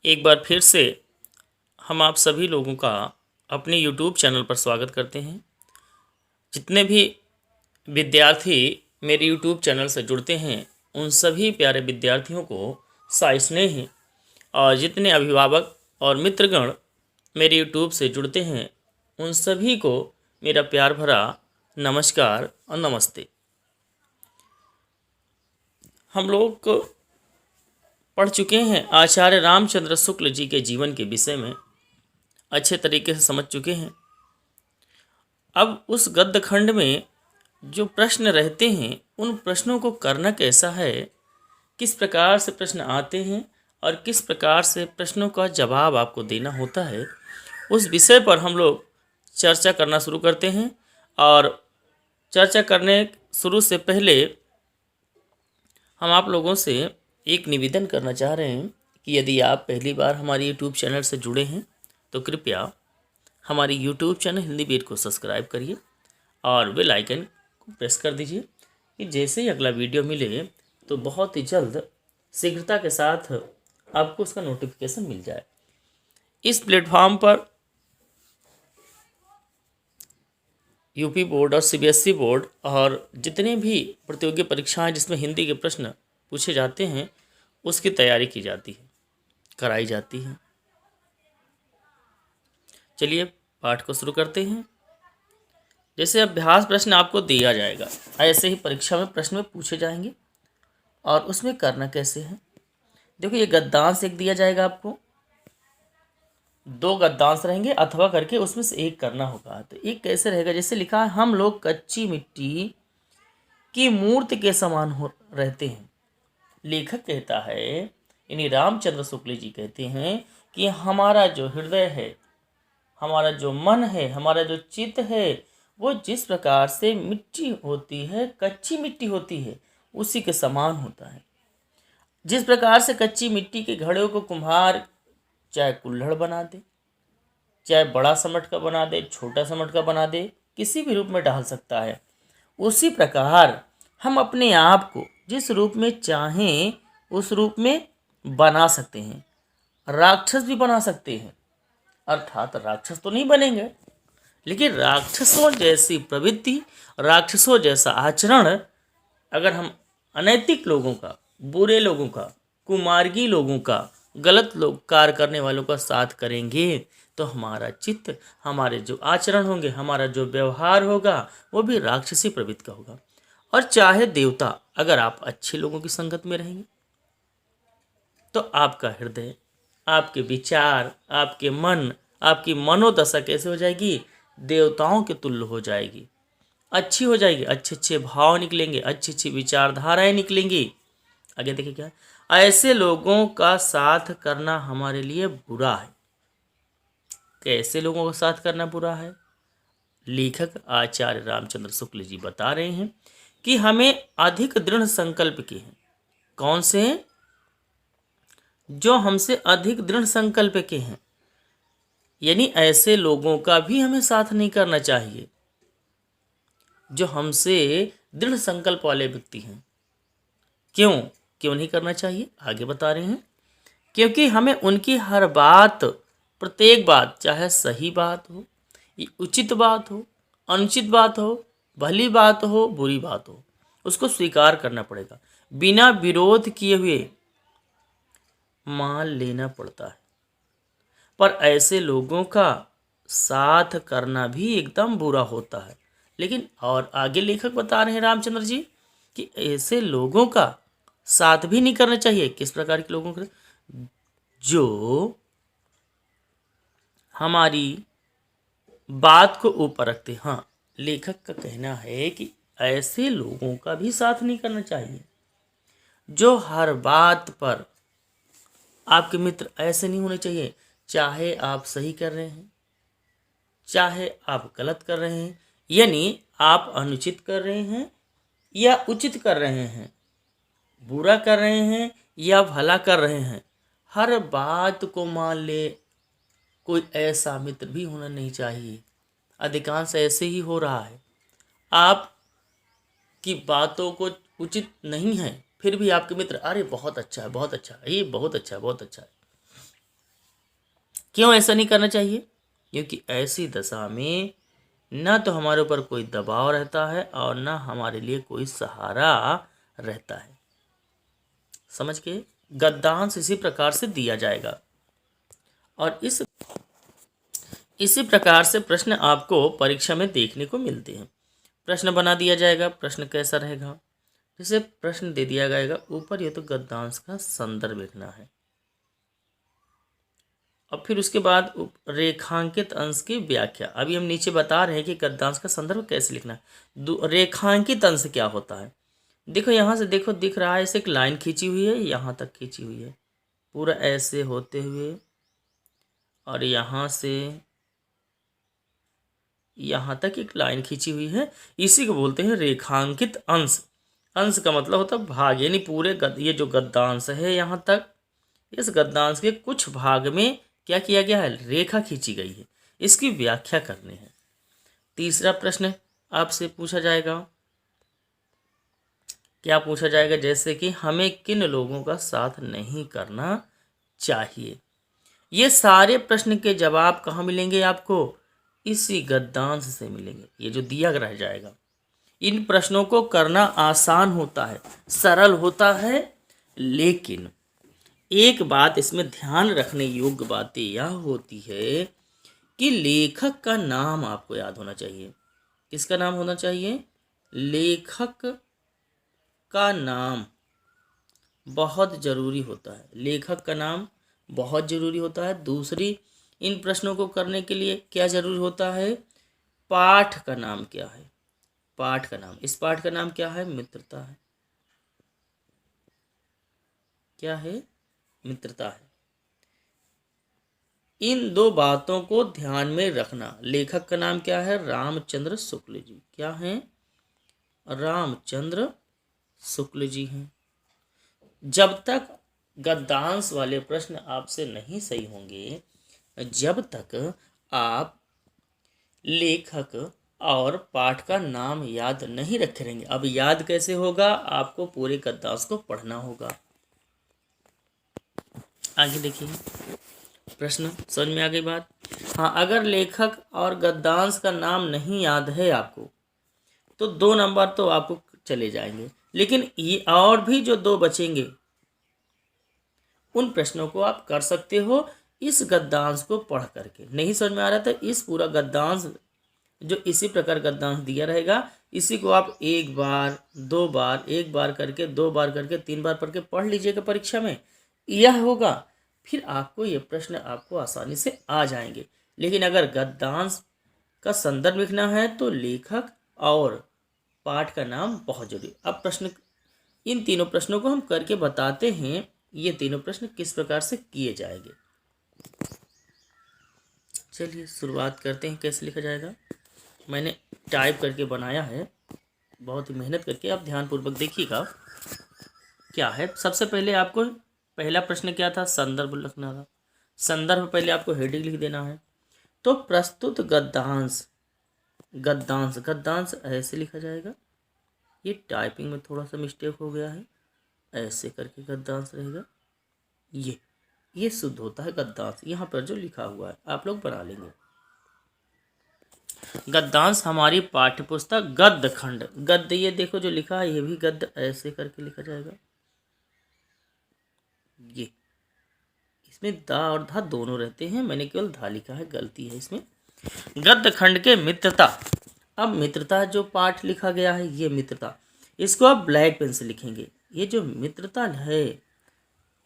एक बार फिर से हम आप सभी लोगों का अपने YouTube चैनल पर स्वागत करते हैं। जितने भी विद्यार्थी मेरे YouTube चैनल से जुड़ते हैं उन सभी प्यारे विद्यार्थियों को साई स्नेह, और जितने अभिभावक और मित्रगण मेरे YouTube से जुड़ते हैं उन सभी को मेरा प्यार भरा नमस्कार और नमस्ते। हम लोग पढ़ चुके हैं आचार्य रामचंद्र शुक्ल जी के जीवन के विषय में, अच्छे तरीके से समझ चुके हैं। अब उस गद्य खंड में जो प्रश्न रहते हैं उन प्रश्नों को करना कैसा है, किस प्रकार से प्रश्न आते हैं और किस प्रकार से प्रश्नों का जवाब आपको देना होता है, उस विषय पर हम लोग चर्चा करना शुरू करते हैं। और चर्चा करने शुरू से पहले हम आप लोगों से एक निवेदन करना चाह रहे हैं कि यदि आप पहली बार हमारे YouTube चैनल से जुड़े हैं तो कृपया हमारी YouTube चैनल हिंदी बीट को सब्सक्राइब करिए और बेल आइकन को प्रेस कर दीजिए कि जैसे ही अगला वीडियो मिले तो बहुत ही जल्द शीघ्रता के साथ आपको उसका नोटिफिकेशन मिल जाए। इस प्लेटफॉर्म पर यूपी बोर्ड और सीबीएसई बोर्ड और जितने भी प्रतियोगी परीक्षाएं जिसमें हिंदी के प्रश्न पूछे जाते हैं उसकी तैयारी की जाती है, कराई जाती है। चलिए पाठ को शुरू करते हैं। जैसे अभ्यास प्रश्न आपको दिया जाएगा ऐसे ही परीक्षा में प्रश्न में पूछे जाएंगे। और उसमें करना कैसे है, देखो ये गद्यांश एक दिया जाएगा, आपको दो गद्यांश रहेंगे अथवा करके उसमें से एक करना होगा। तो एक कैसे रहेगा, जैसे लिखा है हम लोग कच्ची मिट्टी की मूर्ति के समान हो रहते हैं। लेखक कहता है यानी रामचंद्र शुक्ल जी कहते हैं कि हमारा जो हृदय है, हमारा जो मन है, हमारा जो चित्त है, वो जिस प्रकार से मिट्टी होती है, कच्ची मिट्टी होती है, उसी के समान होता है। जिस प्रकार से कच्ची मिट्टी के घड़े को कुम्हार चाहे कुल्हड़ बना दे, चाहे बड़ा समट का बना दे, छोटा समट का बना दे, किसी भी रूप में डाल सकता है, उसी प्रकार हम अपने आप को जिस रूप में चाहें उस रूप में बना सकते हैं। राक्षस भी बना सकते हैं, अर्थात राक्षस तो नहीं बनेंगे, लेकिन राक्षसों जैसी प्रवृत्ति, राक्षसों जैसा आचरण अगर हम अनैतिक लोगों का, बुरे लोगों का, कुमार्गी लोगों का, गलत लोग कार्य करने वालों का साथ करेंगे तो हमारा चित्त, हमारे जो आचरण होंगे, हमारा जो व्यवहार होगा वो भी राक्षसी प्रवृत्ति का होगा। और चाहे देवता, अगर आप अच्छे लोगों की संगत में रहेंगे तो आपका हृदय, आपके विचार, आपके मन, आपकी मनोदशा कैसे हो जाएगी, देवताओं के तुल्य हो जाएगी, अच्छी हो जाएगी, अच्छे अच्छे भाव निकलेंगे, अच्छी अच्छी विचारधाराएं निकलेंगी। आगे देखिए क्या है, ऐसे लोगों का साथ करना हमारे लिए बुरा है। कैसे लोगों का साथ करना बुरा है, लेखक आचार्य रामचंद्र शुक्ल जी बता रहे हैं कि हमें अधिक दृढ़ संकल्प के हैं। कौन से हैं, जो हमसे अधिक दृढ़ संकल्प के हैं, यानी ऐसे लोगों का भी हमें साथ नहीं करना चाहिए जो हमसे दृढ़ संकल्प वाले व्यक्ति हैं। क्यों क्यों नहीं करना चाहिए, आगे बता रहे हैं, क्योंकि हमें उनकी हर बात, प्रत्येक बात, चाहे सही बात हो, उचित बात हो, अनुचित बात हो, भली बात हो, बुरी बात हो, उसको स्वीकार करना पड़ेगा, बिना विरोध किए हुए मान लेना पड़ता है। पर ऐसे लोगों का साथ करना भी एकदम बुरा होता है। लेकिन और आगे लेखक बता रहे हैं रामचंद्र जी कि ऐसे लोगों का साथ भी नहीं करना चाहिए। किस प्रकार के लोगों का, जो हमारी बात को ऊपर रखते। हाँ, लेखक का कहना है कि ऐसे लोगों का भी साथ नहीं करना चाहिए जो हर बात पर, आपके मित्र ऐसे नहीं होने चाहिए, चाहे आप सही कर रहे हैं, चाहे आप गलत कर रहे हैं, यानी आप अनुचित कर रहे हैं या उचित कर रहे हैं, बुरा कर रहे हैं या भला कर रहे हैं, हर बात को मान ले, कोई ऐसा मित्र भी होना नहीं चाहिए। अधिकांश ऐसे ही हो रहा है, आप की बातों को उचित नहीं है फिर भी आपके मित्र, अरे बहुत अच्छा है, बहुत अच्छा है, ये बहुत अच्छा है, बहुत अच्छा है, क्यों ऐसा नहीं करना चाहिए? क्योंकि ऐसी दशा में ना तो हमारे ऊपर कोई दबाव रहता है और ना हमारे लिए कोई सहारा रहता है। समझ के? गद्यांश इसी प्रकार से दिया जाएगा और इसी प्रकार से प्रश्न आपको परीक्षा में देखने को मिलते हैं। प्रश्न बना दिया जाएगा, प्रश्न कैसा रहेगा? जैसे प्रश्न दे दिया जाएगा ऊपर, ये तो गद्यांश का संदर्भ लिखना है और फिर उसके बाद रेखांकित अंश की व्याख्या। अभी हम नीचे बता रहे हैं कि गद्यांश का संदर्भ कैसे लिखना है। रेखांकित अंश क्या होता है? देखो यहाँ से, देखो दिख रहा है, ऐसे एक लाइन खींची हुई है, यहाँ तक खींची हुई है, पूरा ऐसे होते हुए, और यहाँ से यहाँ तक एक लाइन खींची हुई है। इसी को बोलते हैं रेखांकित अंश। अंश का मतलब होता है भाग, यानी पूरे ये जो गद्यांश है यहाँ तक, इस गद्यांश के कुछ भाग में क्या किया गया है? रेखा खींची गई है। इसकी व्याख्या करनी है। तीसरा प्रश्न आपसे पूछा जाएगा, क्या पूछा जाएगा? जैसे कि हमें किन लोगों का साथ नहीं करना चाहिए। ये सारे प्रश्न के जवाब कहाँ मिलेंगे आपको? इसी गद्यांश से मिलेंगे, ये जो दिया रह जाएगा। इन प्रश्नों को करना आसान होता है, सरल होता है, लेकिन एक बात इसमें ध्यान रखने योग्य बातें यह होती है कि लेखक का नाम आपको याद होना चाहिए। किसका नाम होना चाहिए? लेखक का नाम बहुत जरूरी होता है। लेखक का नाम बहुत जरूरी होता है। दूसरी, इन प्रश्नों को करने के लिए क्या जरूरी होता है? पाठ का नाम क्या है? पाठ का नाम, इस पाठ का नाम क्या है? मित्रता है। क्या है? मित्रता है। इन दो बातों को ध्यान में रखना। लेखक का नाम क्या है? रामचंद्र शुक्ल जी। क्या है? रामचंद्र शुक्ल जी हैं। जब तक गद्यांश वाले प्रश्न आपसे नहीं सही होंगे, जब तक आप लेखक और पाठ का नाम याद नहीं रखे रहेंगे। अब याद कैसे होगा? आपको पूरे गद्यांश को पढ़ना होगा। आगे देखिए, प्रश्न समझ में आ गई बात? हाँ, अगर लेखक और गद्यांश का नाम नहीं याद है आपको, तो 2 नंबर तो आपको चले जाएंगे, लेकिन ये और भी जो 2 बचेंगे, उन प्रश्नों को आप कर सकते हो इस गद्यांश को पढ़ करके। नहीं समझ में आ रहा था, इस पूरा गद्यांश जो इसी प्रकार गद्यांश दिया रहेगा, इसी को आप 1 बार 2 बार, 1 बार करके, 2 बार करके, 3 बार पढ़ के पढ़ लीजिएगा परीक्षा में। यह होगा, फिर आपको ये प्रश्न आपको आसानी से आ जाएंगे। लेकिन अगर गद्यांश का संदर्भ लिखना है तो लेखक और पाठ का नाम बहुत जरूरी। अब प्रश्न, इन तीनों प्रश्नों को हम करके बताते हैं, ये तीनों प्रश्न किस प्रकार से किए जाएंगे। चलिए शुरुआत करते हैं, कैसे लिखा जाएगा। मैंने टाइप करके बनाया है, बहुत ही मेहनत करके। आप ध्यानपूर्वक देखिएगा क्या है। सबसे पहले आपको पहला प्रश्न क्या था? संदर्भ लिखना था। संदर्भ पहले आपको हेडिंग लिख देना है। तो प्रस्तुत गद्यांश, गद्यांश, गद्यांश ऐसे लिखा जाएगा। ये टाइपिंग में थोड़ा सा मिस्टेक हो गया है, ऐसे करके गद्यांश रहेगा। ये शुद्ध होता है गद्यांश। यहाँ पर जो लिखा हुआ है आप लोग बना लेंगे। गद्यांश हमारी पाठ्य पुस्तक गद्य खंड, गद्य ये देखो जो लिखा है, ये भी गद्य ऐसे करके लिखा जाएगा। ये इसमें दा और धा दोनों रहते हैं, मैंने केवल धा लिखा है, गलती है इसमें। गद्य खंड के मित्रता। अब मित्रता जो पाठ लिखा गया है, ये मित्रता, इसको आप ब्लैक पेन से लिखेंगे। ये जो मित्रता है,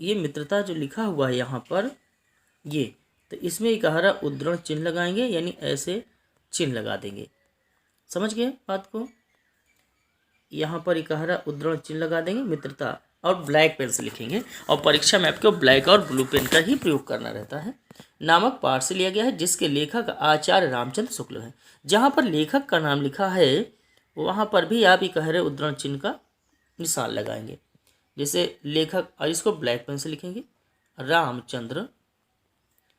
ये मित्रता जो लिखा हुआ है यहाँ पर, ये तो इसमें इकहरा उद्धरण चिन्ह लगाएंगे, यानी ऐसे चिन्ह लगा देंगे। समझ गए बात को? यहाँ पर इकहरा उद्धरण चिन्ह लगा देंगे, मित्रता, और ब्लैक पेन से लिखेंगे। और परीक्षा में आपको ब्लैक और ब्लू पेन का ही प्रयोग करना रहता है। नामक पाठ से लिया गया है, जिसके लेखक आचार्य रामचंद्र शुक्ल हैं। जहाँ पर लेखक का नाम लिखा है वहाँ पर भी आप इकहरे उद्धरण चिन्ह का निशान लगाएंगे। जैसे लेखक, और इसको ब्लैक पेन से लिखेंगे, रामचंद्र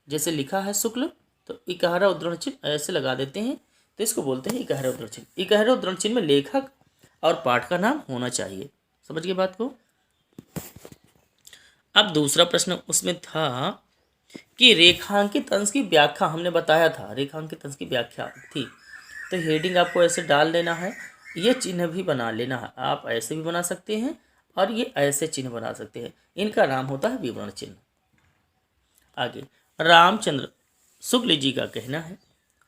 जैसे लिखा है शुक्ल, तो इकहरा उद्धरण चिन्ह ऐसे लगा देते हैं, तो इसको बोलते हैं इकहरा उद्धरण चिन्ह। इकहरा उद्धरण चिन्ह में लेखक और पाठ का नाम होना चाहिए। समझ गए बात को? अब दूसरा प्रश्न उसमें था कि रेखांकित अंश की व्याख्या हमने बताया था, रेखांकित अंश की व्याख्या थी। तो हेडिंग आपको ऐसे डाल देना है, ये चिन्ह भी बना लेना है, आप ऐसे भी बना सकते हैं और ये ऐसे चिन्ह बना सकते हैं, इनका नाम होता है विवरण चिन्ह। आगे रामचंद्र शुक्ल जी का कहना है,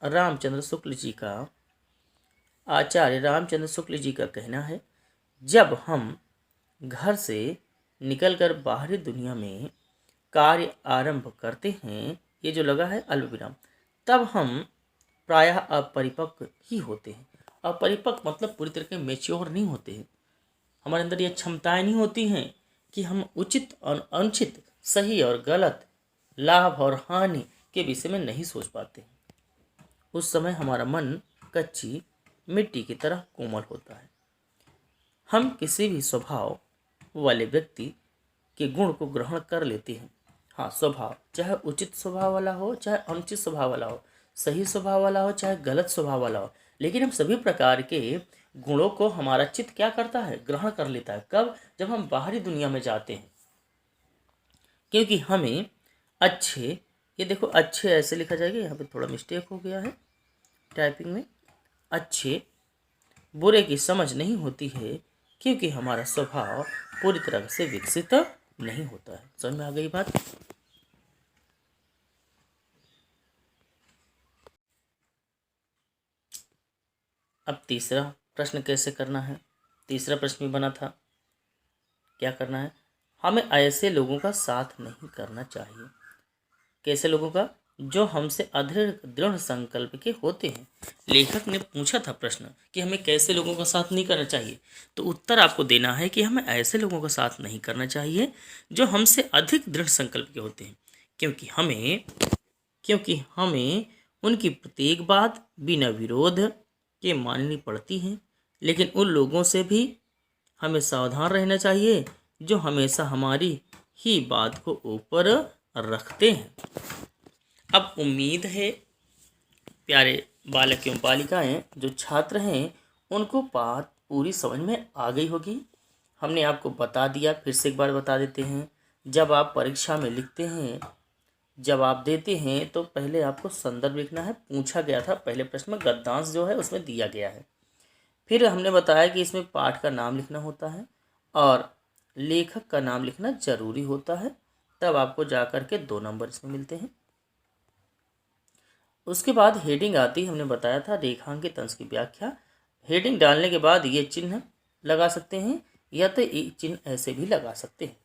रामचंद्र शुक्ल जी का, आचार्य रामचंद्र शुक्ल जी का कहना है, जब हम घर से निकलकर बाहरी दुनिया में कार्य आरंभ करते हैं, ये जो लगा है अल्प विराम, तब हम प्रायः अपरिपक्व ही होते हैं। अपरिपक्व मतलब पूरी तरह से मेच्योर नहीं होते हैं, हमारे अंदर ये क्षमताएं नहीं होती हैं कि हम उचित और अनुचित, सही और गलत, लाभ और हानि के विषय में नहीं सोच पाते हैं। उस समय हमारा मन कच्ची मिट्टी की तरह कोमल होता है। हम किसी भी स्वभाव वाले व्यक्ति के गुण को ग्रहण कर लेते हैं। हाँ, स्वभाव चाहे उचित स्वभाव वाला हो चाहे अनुचित स्वभाव वाला हो, सही स्वभाव वाला हो चाहे गलत स्वभाव वाला हो, लेकिन हम सभी प्रकार के गुणों को हमारा चित्त क्या करता है, ग्रहण कर लेता है। कब? जब हम बाहरी दुनिया में जाते हैं। क्योंकि हमें अच्छे, ये देखो अच्छे ऐसे लिखा जाएगा, यहाँ पे थोड़ा मिस्टेक हो गया है टाइपिंग में, अच्छे बुरे की समझ नहीं होती है, क्योंकि हमारा स्वभाव पूरी तरह से विकसित नहीं होता है। समझ में आ गई बात? अब तीसरा प्रश्न कैसे करना है, तीसरा प्रश्न भी बना था, क्या करना है, हमें ऐसे लोगों का साथ नहीं करना चाहिए। कैसे लोगों का? जो हमसे दृढ़ संकल्प के होते हैं। लेखक ने पूछा था प्रश्न कि हमें कैसे लोगों का साथ नहीं करना चाहिए, तो उत्तर आपको देना है कि हमें ऐसे लोगों का साथ नहीं करना चाहिए जो हमसे अधिक दृढ़ संकल्प के होते हैं, क्योंकि हमें उनकी प्रत्येक बात बिना विरोध के माननी पड़ती है। लेकिन उन लोगों से भी हमें सावधान रहना चाहिए जो हमेशा हमारी ही बात को ऊपर रखते हैं। अब उम्मीद है प्यारे बालक एवं बालिकाएं, जो छात्र हैं, उनको बात पूरी समझ में आ गई होगी। हमने आपको बता दिया, फिर से एक बार बता देते हैं। जब आप परीक्षा में लिखते हैं, जवाब देते हैं, तो पहले आपको संदर्भ लिखना है। पूछा गया था पहले प्रश्न में, गद्यांश जो है उसमें दिया गया है। फिर हमने बताया कि इसमें पाठ का नाम लिखना होता है और लेखक का नाम लिखना जरूरी होता है, तब आपको जाकर के 2 नंबर इसमें मिलते हैं। उसके बाद हेडिंग आती है, हमने बताया था रेखांकित अंश की व्याख्या। हेडिंग डालने के बाद ये चिन्ह लगा सकते हैं या तो ये चिन्ह ऐसे भी लगा सकते हैं।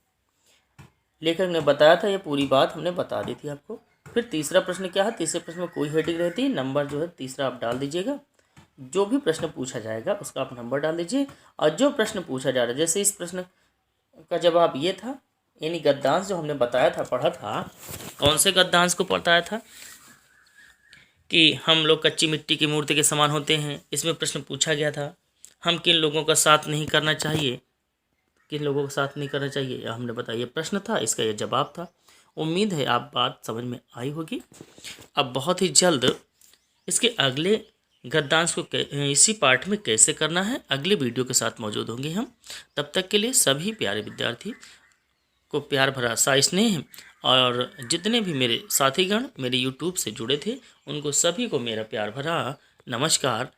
लेखक ने बताया था, ये पूरी बात हमने बता दी थी आपको। फिर तीसरा प्रश्न क्या है, तीसरे प्रश्न में कोई हेडिंग रहती है, नंबर जो है तीसरा आप डाल दीजिएगा। जो भी प्रश्न पूछा जाएगा उसका आप नंबर डाल दीजिए। और जो प्रश्न पूछा जा रहा है, जैसे इस प्रश्न का जवाब ये था, यानी गद्यांश जो हमने बताया था, पढ़ा था, कौन से गद्यांश को बताया था कि हम लोग कच्ची मिट्टी की मूर्ति के समान होते हैं। इसमें प्रश्न पूछा गया था, हम किन लोगों का साथ नहीं करना चाहिए, किन लोगों का साथ नहीं करना चाहिए, हमने बताया ये प्रश्न था, इसका ये जवाब था। उम्मीद है आप बात समझ में आई होगी। अब बहुत ही जल्द इसके अगले गद्यांश को इसी पाठ में कैसे करना है अगले वीडियो के साथ मौजूद होंगे हम। तब तक के लिए सभी प्यारे विद्यार्थी को प्यार भरा सा स्नेह, और जितने भी मेरे साथीगण मेरे YouTube से जुड़े थे उनको सभी को मेरा प्यार भरा नमस्कार।